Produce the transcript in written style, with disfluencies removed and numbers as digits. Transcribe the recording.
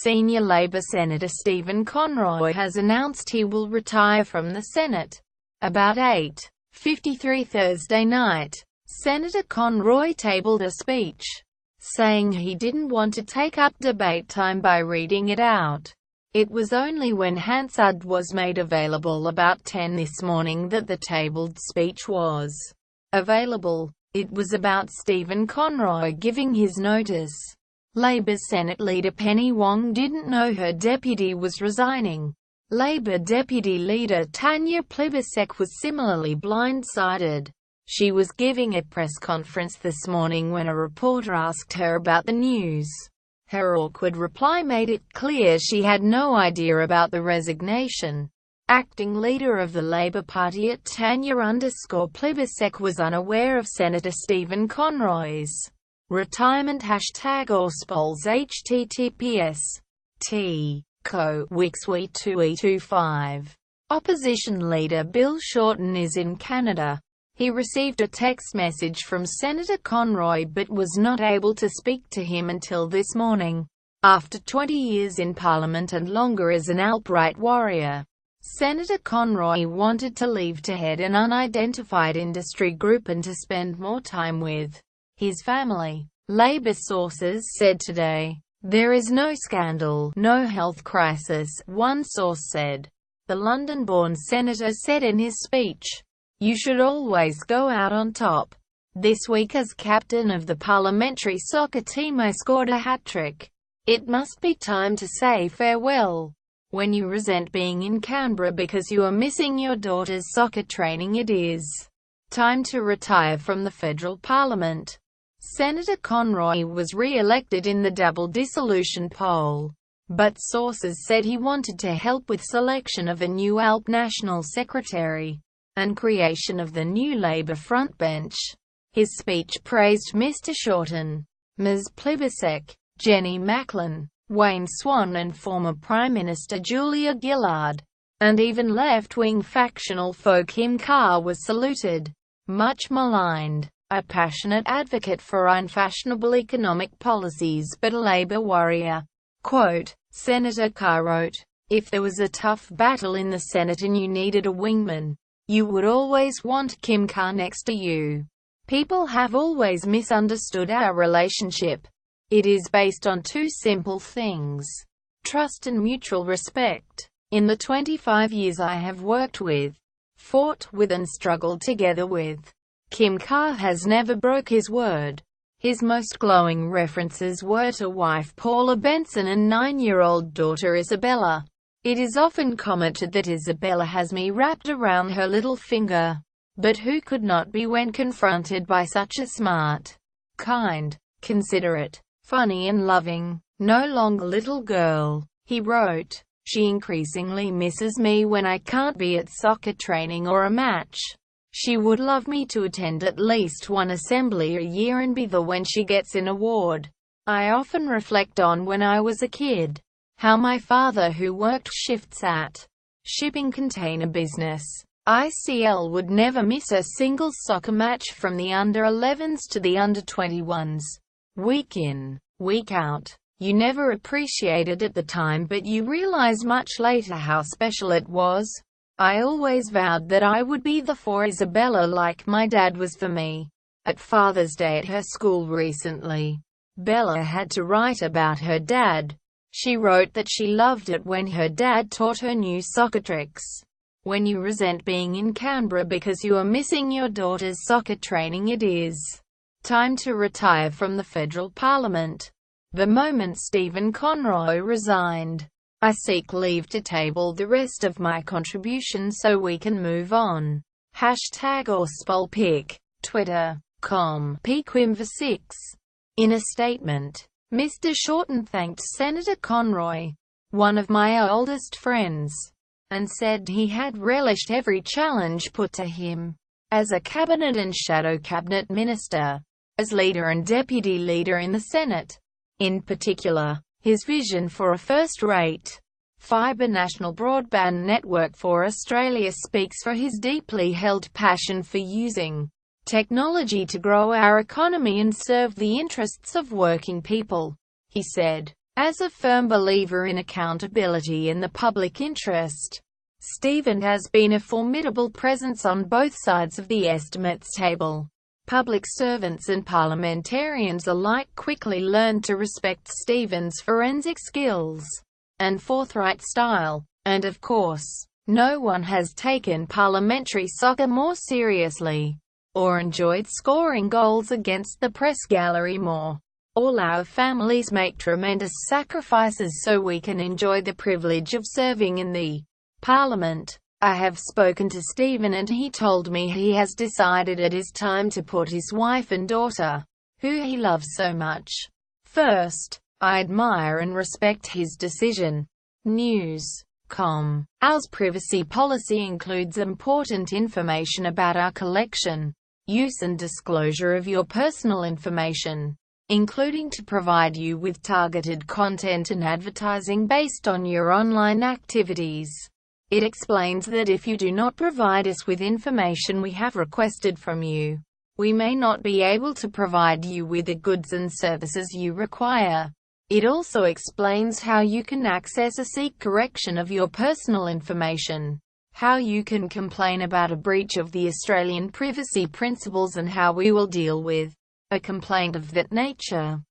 Senior Labour Senator Stephen Conroy has announced he will retire from the Senate. About 8:53 Thursday night, Senator Conroy tabled a speech, saying he didn't want to take up debate time by reading it out. It was only when Hansard was made available about 10 this morning that the tabled speech was available. It was about Stephen Conroy giving his notice. Labour's Senate leader Penny Wong didn't know her deputy was resigning. Labour Deputy Leader Tanya Plibersek was similarly blindsided. She was giving a press conference this morning when a reporter asked her about the news. Her awkward reply made it clear she had no idea about the resignation. Acting leader of the Labour Party at Tanya_Plibersek was unaware of Senator Stephen Conroy's retirement. #Auspols https://t.co/wixwe2e25. Opposition leader Bill Shorten is in Canada. He received a text message from Senator Conroy but was not able to speak to him until this morning. After 20 years in Parliament and longer as an alt-right warrior, Senator Conroy wanted to leave to head an unidentified industry group and to spend more time with his family. Labour sources said today. There is no scandal, no health crisis, one source said. The London-born senator said in his speech, "You should always go out on top. This week as captain of the parliamentary soccer team I scored a hat-trick. It must be time to say farewell. When you resent being in Canberra because you are missing your daughter's soccer training, it is time to retire from the federal parliament." Senator Conroy was re-elected in the double dissolution poll, but sources said he wanted to help with selection of a new ALP national secretary and creation of the new Labour frontbench. His speech praised Mr. Shorten, Ms. Plibersek, Jenny Macklin, Wayne Swan and former Prime Minister Julia Gillard, and even left-wing factional foe Kim Carr was saluted. Much maligned, a passionate advocate for unfashionable economic policies but a Labour warrior. Quote, Senator Carr wrote, "If there was a tough battle in the Senate and you needed a wingman, you would always want Kim Carr next to you. People have always misunderstood our relationship. It is based on two simple things: trust and mutual respect. In the 25 years I have worked with, fought with and struggled together with, Kim Carr has never broke his word." His most glowing references were to wife Paula Benson and 9-year-old daughter Isabella. "It is often commented that Isabella has me wrapped around her little finger. But who could not be when confronted by such a smart, kind, considerate, funny and loving, no longer little girl?" He wrote, "She increasingly misses me when I can't be at soccer training or a match. She would love me to attend at least one assembly a year and be there when she gets an award. I often reflect on when I was a kid, how my father, who worked shifts at shipping container business, ICL, would never miss a single soccer match from the under-11s to the under-21s. Week in, week out. You never appreciated at the time but you realize much later how special it was. I always vowed that I would be there for Isabella like my dad was for me." At Father's Day at her school recently, Bella had to write about her dad. She wrote that she loved it when her dad taught her new soccer tricks. "When you resent being in Canberra because you are missing your daughter's soccer training, it is time to retire from the federal parliament." The moment Stephen Conroy resigned, "I seek leave to table the rest of my contribution so we can move on." #Auspolpic, Twitter.com, pquimver6. In a statement, Mr. Shorten thanked Senator Conroy, "one of my oldest friends," and said he had relished every challenge put to him as a cabinet and shadow cabinet minister, as leader and deputy leader in the Senate. In particular, his vision for a first-rate, fibre national broadband network for Australia speaks for his deeply held passion for using technology to grow our economy and serve the interests of working people. He said, As a firm believer in accountability and the public interest, Stephen has been a formidable presence on both sides of the estimates table. Public servants and parliamentarians alike quickly learned to respect Stephen's forensic skills and forthright style. And of course, no one has taken parliamentary soccer more seriously, or enjoyed scoring goals against the press gallery more. All our families make tremendous sacrifices so we can enjoy the privilege of serving in the Parliament. I have spoken to Stephen and he told me he has decided it is time to put his wife and daughter, who he loves so much, first. I admire and respect his decision. News.com. Our privacy policy includes important information about our collection, use and disclosure of your personal information, including to provide you with targeted content and advertising based on your online activities. It explains that if you do not provide us with information we have requested from you, we may not be able to provide you with the goods and services you require. It also explains how you can access or seek correction of your personal information, how you can complain about a breach of the Australian privacy principles and how we will deal with a complaint of that nature.